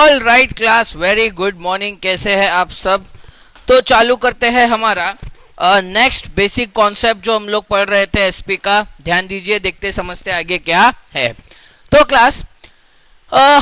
All right class, very good morning. कैसे हैं आप सब? तो चालू करते हैं हमारा नेक्स्ट बेसिक कॉन्सेप्ट जो हम लोग पढ़ रहे थे एसपी का। ध्यान दीजिए, देखते समझते आगे क्या है। तो क्लास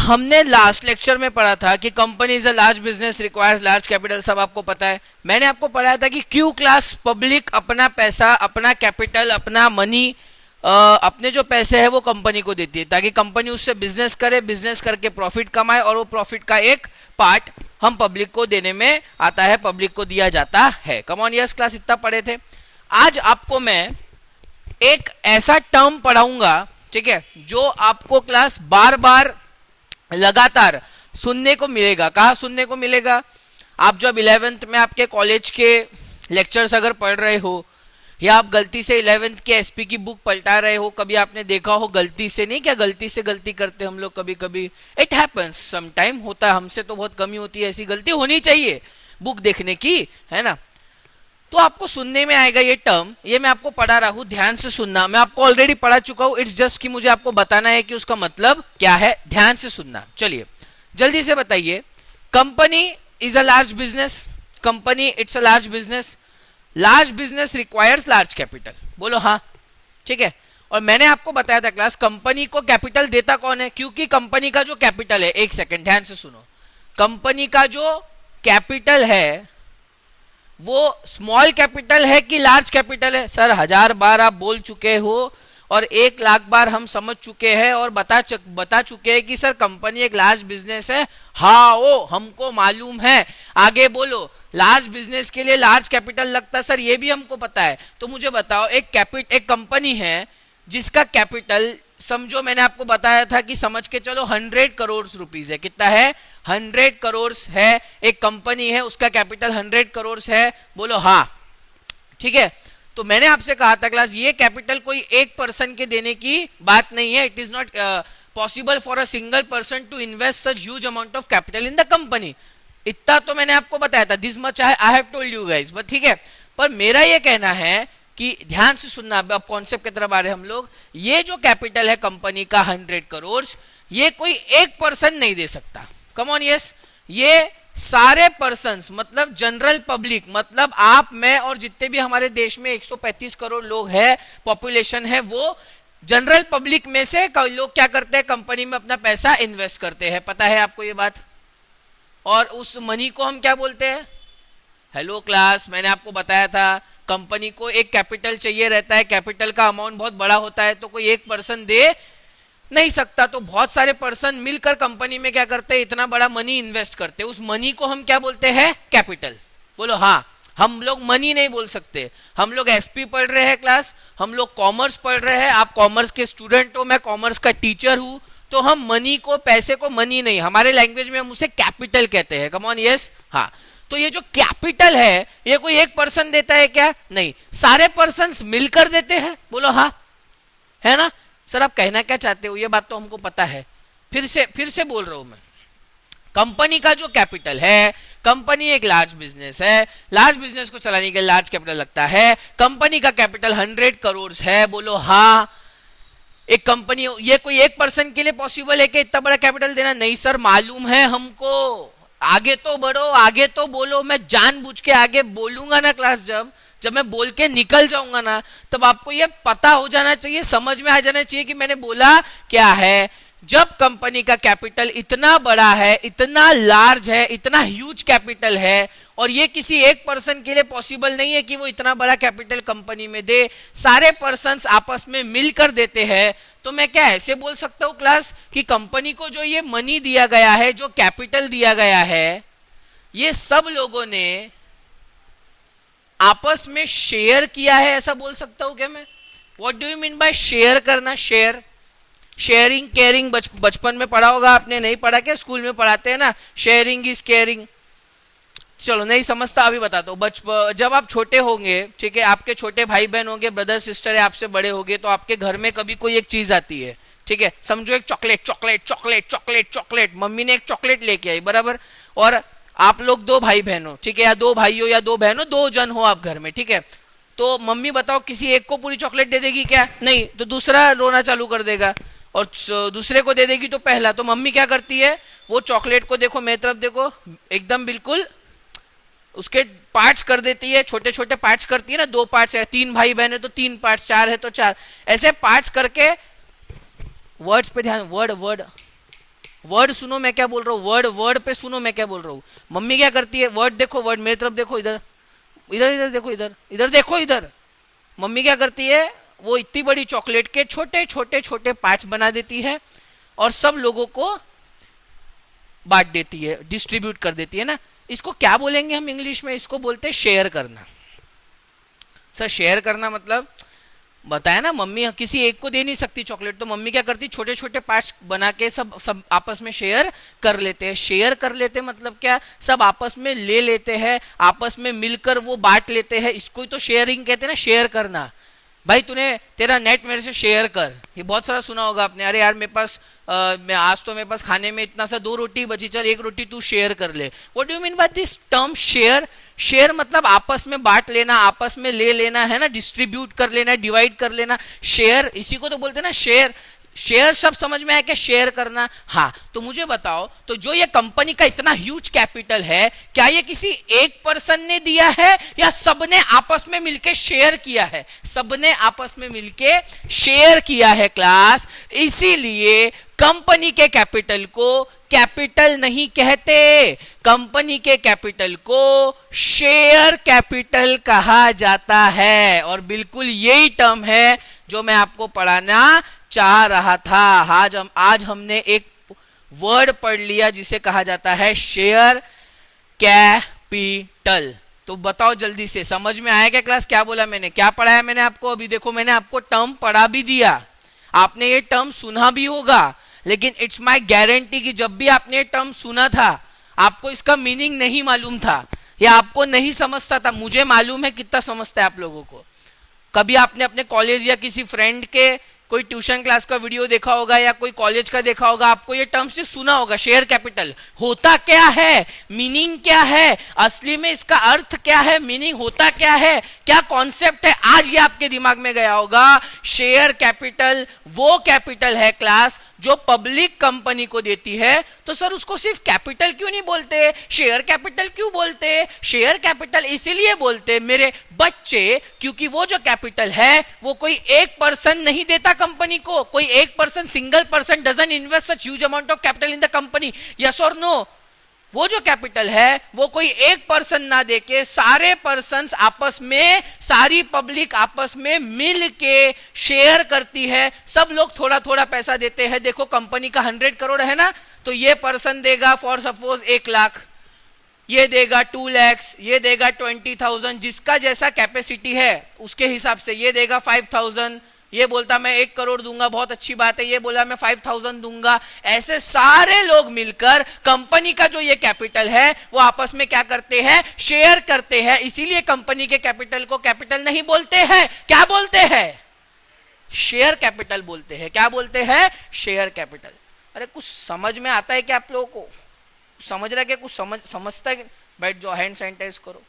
हमने लास्ट लेक्चर में पढ़ा था कि company is a large business requires large capital. सब आपको पता है। मैंने आपको पढ़ाया था कि क्यू क्लास पब्लिक अपना पैसा, अपना कैपिटल, अपना मनी, अपने जो पैसे है वो कंपनी को देती है ताकि कंपनी उससे बिजनेस करे, बिजनेस करके प्रॉफिट कमाए और वो प्रॉफिट का एक पार्ट हम पब्लिक को देने में आता है, पब्लिक को दिया जाता है। कम ऑन यस क्लास, इतना पढ़े थे। आज आपको मैं एक ऐसा टर्म पढ़ाऊंगा, ठीक है, जो आपको क्लास बार बार लगातार सुनने को मिलेगा। कहाँ सुनने को मिलेगा? आप जब 11th में आपके कॉलेज के लेक्चर्स अगर पढ़ रहे हो या आप गलती से 11th के एसपी की बुक पलटा रहे हो, कभी आपने देखा हो गलती से, नहीं क्या गलती से गलती करते हम लोग कभी कभी, इट हैपेंस सम टाइम, होता है, हमसे तो बहुत कमी होती है, ऐसी गलती होनी चाहिए बुक देखने की, है ना। तो आपको सुनने में आएगा ये टर्म, ये मैं आपको पढ़ा रहा हूं, ध्यान से सुनना। मैं आपको ऑलरेडी पढ़ा चुका हूं, इट्स जस्ट कि मुझे आपको बताना है कि उसका मतलब क्या है। ध्यान से सुनना। चलिए जल्दी से बताइए। Company is a large business, company it's a large business, large business requires large capital. बोलो हाँ, ठीक है। और मैंने आपको बताया था क्लास, कंपनी को कैपिटल देता कौन है? क्योंकि कंपनी का जो कैपिटल है, एक सेकंड ध्यान से सुनो, कंपनी का जो कैपिटल है वो स्मॉल कैपिटल है कि लार्ज कैपिटल है? सर 1000 बार आप बोल चुके हो और 1 लाख बार हम समझ चुके हैं और बता चुके हैं कि सर कंपनी एक लार्ज बिजनेस है। हाँ वो हमको मालूम है। आगे बोलो। लार्ज बिजनेस के लिए लार्ज कैपिटल लगता है, सर ये भी हमको पता है। तो मुझे बताओ, एक कंपनी है जिसका कैपिटल समझो, मैंने आपको बताया था कि समझ के चलो 100 करोड़ रुपीस है। कितना है? 100 करोड़ है। एक कंपनी है, उसका कैपिटल 100 करोड़ है। बोलो हाँ, ठीक है। तो मैंने आपसे कहा था क्लास, ये कैपिटल कोई एक पर्सन के देने की बात नहीं है। It is not possible for a single person to invest such huge amount of capital in the company. इतना तो मैंने आपको बताया था, this much I have told you guys, but ठीक है। पर मेरा ये कहना है कि ध्यान से सुनना, अब कॉन्सेप्ट की तरफ आ रहे हम लोग। ये जो कैपिटल है कंपनी का 100 करोड़, ये कोई एक पर्सन नहीं दे सकता। कम ऑन यस, ये सारे पर्सन्स, मतलब जनरल पब्लिक, मतलब आप, मैं और जितने भी हमारे देश में 135 करोड़ लोग हैं, पॉपुलेशन है, वो जनरल पब्लिक में से लोग क्या करते हैं? कंपनी में अपना पैसा इन्वेस्ट करते हैं। पता है आपको ये बात? और उस मनी को हम क्या बोलते हैं? हेलो क्लास, मैंने आपको बताया था कंपनी को एक कैपिटल चाहिए रहता है, कैपिटल का अमाउंट बहुत बड़ा होता है, तो कोई एक पर्सन दे नहीं सकता, तो बहुत सारे पर्सन मिलकर कंपनी में क्या करते हैं? इतना बड़ा मनी इन्वेस्ट करते हैं। उस मनी को हम क्या बोलते हैं? कैपिटल। बोलो हाँ। हम लोग मनी नहीं बोल सकते। हम लोग एसपी पढ़ रहे हैं क्लास, हम लोग कॉमर्स पढ़ रहे हैं, आप कॉमर्स के स्टूडेंट हो, मैं कॉमर्स का टीचर हूं, तो हम मनी को, पैसे को मनी नहीं, हमारे लैंग्वेज में हम उसे कैपिटल कहते हैं। कम ऑन यस, हाँ। तो ये जो कैपिटल है, ये कोई एक पर्सन देता है क्या? नहीं, सारे पर्सन्स मिलकर देते हैं। बोलो हाँ, है ना। सर आप कहना क्या चाहते हो? ये बात तो हमको पता है, फिर से बोल रहा हूं मैं। कंपनी का जो कैपिटल है, कंपनी एक लार्ज बिजनेस है, लार्ज बिजनेस को चलाने के लिए लार्ज कैपिटल लगता है। कंपनी का कैपिटल 100 करोड़ है। बोलो हाँ। एक कंपनी, ये कोई एक पर्सन के लिए पॉसिबल है कि इतना बड़ा कैपिटल देना? नहीं सर, मालूम है हमको। आगे तो बढ़ो, आगे तो बोलो। मैं जानबूझ के आगे बोलूंगा ना क्लास, जब मैं बोल के निकल जाऊंगा ना, तब आपको ये पता हो जाना चाहिए, समझ में आ जाना चाहिए कि मैंने बोला क्या है। जब कंपनी का कैपिटल इतना बड़ा है, इतना लार्ज है, इतना ह्यूज कैपिटल है, और ये किसी एक पर्सन के लिए पॉसिबल नहीं है कि वो इतना बड़ा कैपिटल कंपनी में दे, सारे पर्सन्स आपस में मिलकर देते हैं, तो मैं क्या ऐसे बोल सकता हूं क्लास कि कंपनी को जो ये मनी दिया गया है, जो कैपिटल दिया गया है, ये सब लोगों ने आपस में शेयर किया है, ऐसा बोल सकता हूं क्या मैं? What do you mean by share करना? शेयर, शेयरिंग, केयरिंग, बचपन में पढ़ा होगा आपने, नहीं पढ़ा क्या? स्कूल में पढ़ाते हैं ना, शेयरिंग इज केयरिंग। चलो नहीं समझता, अभी बताता हूँ। जब आप छोटे होंगे, ठीक है, आपके छोटे भाई बहन होंगे, ब्रदर सिस्टर है, आपसे बड़े होंगे, तो आपके घर में कभी कोई एक चीज आती है, ठीक है, समझो एक chocolate, chocolate, chocolate, chocolate, chocolate, mummy ने एक चॉकलेट लेके आई, बराबर। और आप लोग 2 भाई बहन हो, ठीक है, या 2 भाई हो या 2 बहन हो, 2 जन हो आप घर में, ठीक है। तो मम्मी बताओ किसी एक को पूरी चॉकलेट दे देगी क्या? नहीं, तो दूसरा रोना चालू कर देगा, और दूसरे को दे देगी तो पहला। तो मम्मी क्या करती है? वो चॉकलेट को देखो, मेरी तरफ देखो, एकदम बिल्कुल उसके पार्ट्स कर देती है, छोटे छोटे पार्ट्स करती है ना, 2 पार्ट्स है, 3 भाई बहन है तो 3 पार्ट्स, 4 है तो 4, ऐसे पार्ट्स करके वर्ड्स पे ध्यान, वर्ड वर्ड वर्ड सुनो मैं क्या बोल रहा हूँ, वर्ड वर्ड पे सुनो मैं क्या बोल रहा हूँ। मम्मी क्या करती है, वर्ड देखो, वर्ड मेरी तरफ देखो, इधर इधर इधर देखो, इधर इधर देखो, इधर मम्मी क्या करती है, वो इतनी बड़ी चॉकलेट के छोटे छोटे छोटे पार्ट्स बना देती है और सब लोगों को बांट देती है, डिस्ट्रीब्यूट कर देती है ना। इसको क्या बोलेंगे हम इंग्लिश में, इसको बोलते हैं शेयर करना। सर शेयर करना मतलब बताया ना, मम्मी किसी एक को दे नहीं सकती चॉकलेट, तो मम्मी क्या करती, छोटे छोटे पार्ट्स बना के सब आपस में शेयर कर लेते हैं। शेयर कर लेते मतलब क्या, सब आपस में ले लेते हैं, आपस में मिलकर वो बांट लेते हैं, इसको ही तो शेयरिंग कहते हैं ना, शेयर करना। भाई तूने तेरा नेट मेरे से शेयर कर, ये बहुत सारा सुना होगा आपने, अरे यार मेरे पास मैं आज तो मेरे पास खाने में इतना सा 2 रोटी बची, चल 1 रोटी तू शेयर कर ले। What do you mean by this term share? Share मतलब आपस में बांट लेना, आपस में ले लेना है ना, डिस्ट्रीब्यूट कर लेना, डिवाइड कर लेना, शेयर, इसी को तो बोलते हैं ना शेयर। शेयर सब समझ में आया क्या, शेयर करना? हाँ, तो मुझे बताओ, तो जो ये कंपनी का इतना ह्यूज कैपिटल है, क्या ये किसी एक पर्सन ने दिया है या सबने आपस में मिलके शेयर किया है? सबने आपस में मिलके शेयर किया है क्लास। इसीलिए कंपनी के कैपिटल को कैपिटल नहीं कहते, कंपनी के कैपिटल को शेयर कैपिटल कहा जाता है। और बिल्कुल यही टर्म है जो मैं आपको पढ़ाना चाह रहा था। आज हमने एक वर्ड पढ़ लिया जिसे कहा जाता है शेयर कैपिटल। तो बताओ जल्दी से, समझ में आया क्या क्लास? क्या बोला मैंने, क्या पढ़ाया मैंने आपको? अभी देखो मैंने आपको टर्म पढ़ा भी दिया, आपने ये टर्म सुना भी होगा, लेकिन इट्स माय गारंटी कि जब भी आपने ये टर्म सुना था आपको इसका मीनिंग नहीं मालूम था या आपको नहीं समझता था। मुझे मालूम है कितना समझता है आप लोगों को। कभी आपने अपने कॉलेज या किसी फ्रेंड के कोई ट्यूशन क्लास का वीडियो देखा होगा या कोई कॉलेज का देखा होगा, आपको ये टर्म सिर्फ सुना होगा। शेयर कैपिटल होता क्या है, मीनिंग क्या है, असली में इसका अर्थ क्या है, मीनिंग होता क्या है, क्या कॉन्सेप्ट है, आज ये आपके दिमाग में गया होगा। शेयर कैपिटल वो कैपिटल है क्लास जो पब्लिक कंपनी को देती है। तो सर उसको सिर्फ कैपिटल क्यों नहीं बोलते, शेयर कैपिटल क्यों बोलते? शेयर कैपिटल इसीलिए बोलते मेरे बच्चे क्योंकि वो जो कैपिटल है वो कोई एक पर्सन नहीं देता कंपनी को। कोई एक person, single person doesn't invest such huge amount of capital in the company, yes और नो? वो जो कैपिटल है वो कोई एक पर्सन ना देके सारे पर्सन्स आपस में, सारी पब्लिक आपस में मिल के शेयर करती है। सब लोग थोड़ा थोड़ा पैसा देते हैं। देखो कंपनी का 100 करोड़ है ना, तो ये पर्सन देगा फॉर सपोज 1 लाख, ये देगा 2 लाख, ये देगा 20,000, जिसका जैसा कैपेसिटी है उसके हिसाब से, ये देगा 5,000, ये बोलता मैं 1 करोड़ दूंगा, बहुत अच्छी बात है, ये बोला मैं 5,000 दूंगा। ऐसे सारे लोग मिलकर कंपनी का जो ये कैपिटल है वो आपस में क्या करते हैं, शेयर करते हैं। इसीलिए कंपनी के कैपिटल को कैपिटल नहीं बोलते हैं, क्या बोलते हैं? शेयर कैपिटल बोलते हैं। क्या बोलते हैं? Share capital. अरे कुछ समझ में आता है क्या आप लोगों को? समझ रहा है क्या? कुछ समझता है? बैठ जाओ, हैंड सैनिटाइज करो।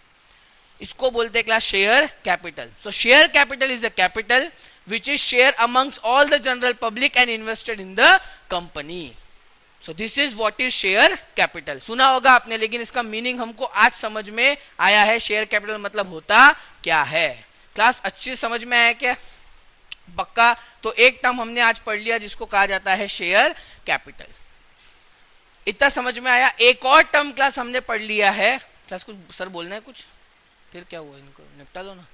इसको बोलते हैं class share capital. So share capital is a capital which is share amongst all the general public and invested in the company. So this is what is share capital. सुना होगा आपने, लेकिन इसका meaning हमको आज समझ में आया है। शेयर कैपिटल मतलब होता क्या है। क्लास अच्छी समझ में आया क्या? पक्का? तो एक टर्म हमने आज पढ़ लिया जिसको कहा जाता है शेयर कैपिटल। इतना समझ में आया। एक और टर्म क्लास हमने पढ़ लिया है। क्लास कुछ सर बोलना है कुछ? फिर क्या हुआ, इनको निपटा लो ना।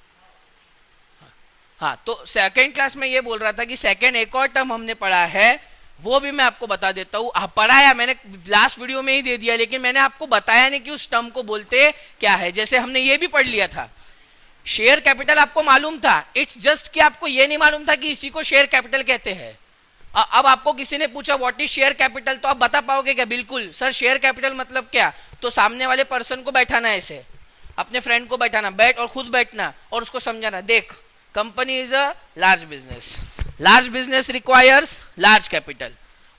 हाँ, तो सेकंड क्लास में ये बोल रहा था कि सेकंड एक और टर्म हमने पढ़ा है, वो भी मैं आपको बता देता हूँ। पढ़ाया मैंने लास्ट वीडियो में ही दे दिया, लेकिन मैंने आपको बताया नहीं कि उस टर्म को बोलते क्या है। जैसे हमने ये भी पढ़ लिया था, शेयर कैपिटल आपको मालूम था, इट्स जस्ट कि आपको ये नहीं मालूम था कि इसी को शेयर कैपिटल कहते हैं। अब आपको किसी ने पूछा व्हाट इज शेयर कैपिटल, तो आप बता पाओगे क्या? बिल्कुल सर, शेयर कैपिटल मतलब क्या? तो सामने वाले पर्सन को बैठाना, ऐसे अपने फ्रेंड को बैठाना, बैठ और खुद बैठना और उसको समझाना, देख company is a large business, large business requires large capital,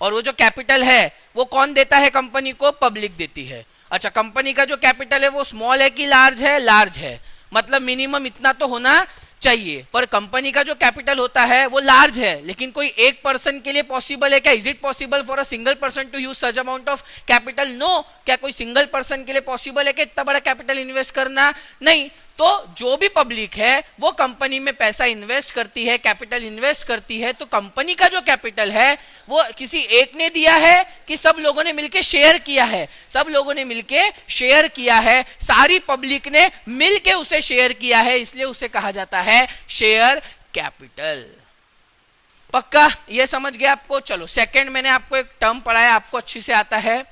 और वो जो कैपिटल है वो कौन देता है कंपनी को? पब्लिक देती है। अच्छा, कंपनी का जो कैपिटल है वो स्मॉल है कि लार्ज है? लार्ज है। मतलब मिनिमम इतना तो होना चाहिए, पर कंपनी का जो कैपिटल होता है वो लार्ज है, लेकिन कोई एक पर्सन के लिए पॉसिबल है क्या? Is it possible for a single person to use such amount of capital? No. क्या कोई सिंगल पर्सन के लिए पॉसिबल है कि इतना बड़ा कैपिटल इन्वेस्ट करना? नहीं। तो जो भी पब्लिक है वो कंपनी में पैसा इन्वेस्ट करती है, कैपिटल इन्वेस्ट करती है, तो कंपनी का जो कैपिटल है वो किसी एक ने दिया है कि सब लोगों ने मिलके शेयर किया है? सब लोगों ने मिलके शेयर किया है, सारी पब्लिक ने मिलके उसे शेयर किया है, इसलिए उसे कहा जाता है शेयर कैपिटल। पक्का ये समझ गया आपको? चलो सेकंड, मैंने आपको एक टर्म पढ़ाया, आपको अच्छी से आता है।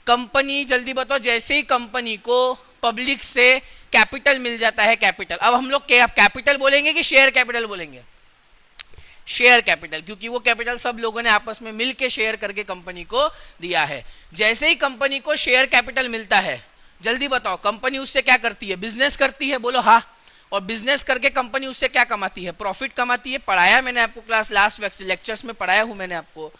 कंपनी, जल्दी बताओ, जैसे ही कंपनी को पब्लिक से कैपिटल मिल जाता है, कैपिटल, अब हम लोग कैपिटल बोलेंगे कि शेयर कैपिटल बोलेंगे? शेयर कैपिटल, क्योंकि वो कैपिटल सब लोगों ने आपस में मिलके शेयर करके कंपनी को दिया है। जैसे ही कंपनी को शेयर कैपिटल मिलता है, जल्दी बताओ, कंपनी उससे क्या करती है? बिजनेस करती है, बोलो हाँ। और बिजनेस करके कंपनी उससे क्या कमाती है? प्रॉफिट कमाती है। पढ़ाया मैंने आपको, क्लास लास्ट लेक्चर्स में पढ़ाया हूं मैंने आपको।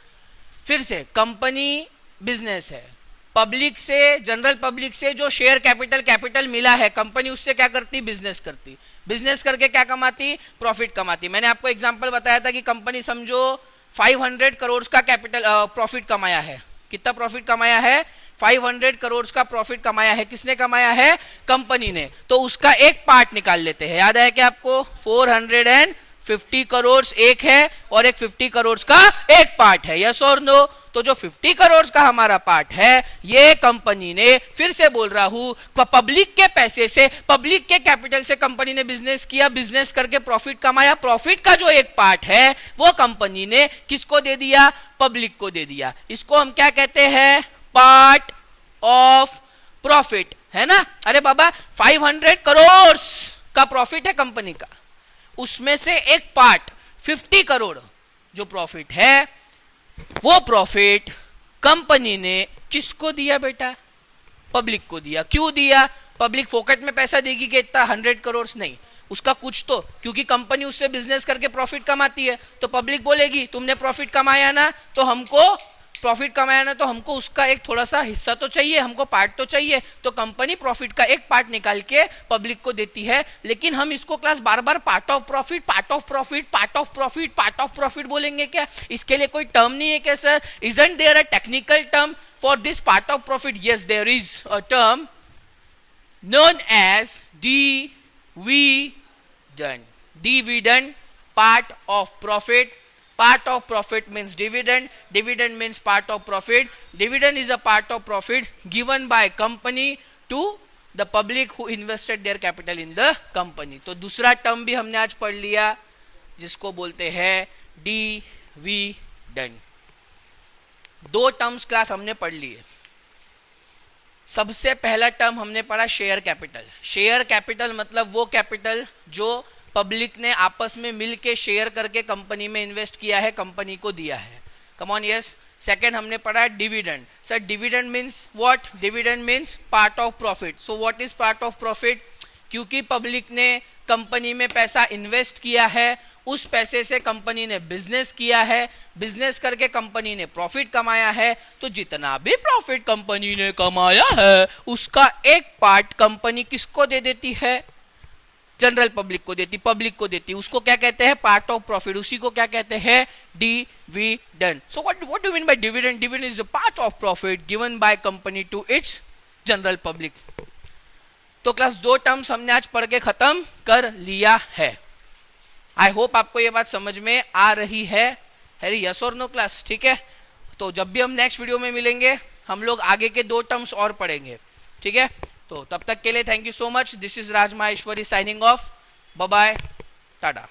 फिर से कंपनी बिजनेस है, पब्लिक से, जनरल पब्लिक से जो शेयर कैपिटल मिला है, कंपनी उससे क्या करती? बिजनेस करती। बिजनेस करके क्या कमाती? प्रॉफिट कमाती। मैंने आपको एग्जांपल बताया था कि कंपनी समझो 500 करोड़ का कैपिटल प्रॉफिट कमाया है। कितना प्रॉफिट कमाया है? 500 करोड़ का प्रॉफिट कमाया है। किसने कमाया है? कंपनी ने। तो उसका एक पार्ट निकाल लेते हैं। याद है कि आपको 450 करोड़ एक है और एक 50 करोड़ का एक पार्ट है, यस और नो? तो जो 50 करोड़ का हमारा पार्ट है, ये कंपनी ने, फिर से बोल रहा हूं, पब्लिक के पैसे से, पब्लिक के कैपिटल से कंपनी ने बिजनेस किया, बिजनेस करके प्रॉफिट कमाया। प्रॉफिट का जो एक पार्ट है वो कंपनी ने किसको दे दिया? पब्लिक को दे दिया। इसको हम क्या कहते हैं? पार्ट ऑफ प्रॉफिट, है ना? अरे बाबा 500 करोड़ का प्रॉफिट है कंपनी का, उसमें से एक पार्ट 50 करोड़ जो प्रॉफिट है, वो प्रॉफिट कंपनी ने किसको दिया बेटा? पब्लिक को दिया। क्यों दिया? पब्लिक फोकट में पैसा देगी कि इतना 100 करोड़ नहीं, उसका कुछ तो, क्योंकि कंपनी उससे बिजनेस करके प्रॉफिट कमाती है, तो पब्लिक बोलेगी तुमने प्रॉफिट कमाया ना, तो हमको प्रॉफिट कमाया ना, तो हमको उसका एक थोड़ा सा हिस्सा तो चाहिए, हमको पार्ट तो चाहिए। तो कंपनी प्रॉफिट का एक पार्ट निकाल के पब्लिक को देती है। लेकिन हम इसको क्लास बार बार part of profit, part of profit, part of profit, part of profit बोलेंगे क्या? इसके लिए कोई टर्म नहीं है क्या sir? Isn't there a technical term for this part of profit? Yes, there is a term known as dividend. Dividend, part of profit. Part of profit means dividend. Dividend means part of profit. Dividend is a part of profit given by company to the public who invested their capital in the company. तो दूसरा term भी हमने आज पढ़ लिया, जिसको बोलते हैं डिविडेंड। दो टर्म्स क्लास हमने पढ़ लिए। सबसे पहला टर्म हमने पढ़ा शेयर कैपिटल। शेयर कैपिटल मतलब वो कैपिटल जो पब्लिक ने आपस में मिलके शेयर करके कंपनी में इन्वेस्ट किया है, कंपनी को दिया है। Come on, yes. सेकंड हमने पढ़ा dividend. Sir dividend means what? Dividend means part of profit. So what is part of profit? क्योंकि पब्लिक ने कंपनी में पैसा इन्वेस्ट किया है, उस पैसे से कंपनी ने बिजनेस किया है, बिजनेस करके कंपनी ने प्रॉफिट कमाया है, तो जितना भी प्रॉफिट कंपनी ने कमाया है उसका एक पार्ट कंपनी किसको दे देती है? जनरल पब्लिक को देती, पब्लिक को देती। उसको क्या कहते हैं? Part of profit. उसी को क्या कहते हैं? Dividend. So what do mean by dividend? Dividend is a part of profit given by company to its general public. तो क्लास दो टर्म्स हमने आज पढ़ के खत्म कर लिया है। आई होप आपको ये बात समझ में आ रही है। यस और नो क्लास? ठीक है, तो जब भी हम नेक्स्ट वीडियो में मिलेंगे हम लोग आगे के दो टर्म्स और पढ़ेंगे। ठीक है, तो तब तक के लिए thank you so much. This is Raj Maheshwari signing off. Bye bye, Tata.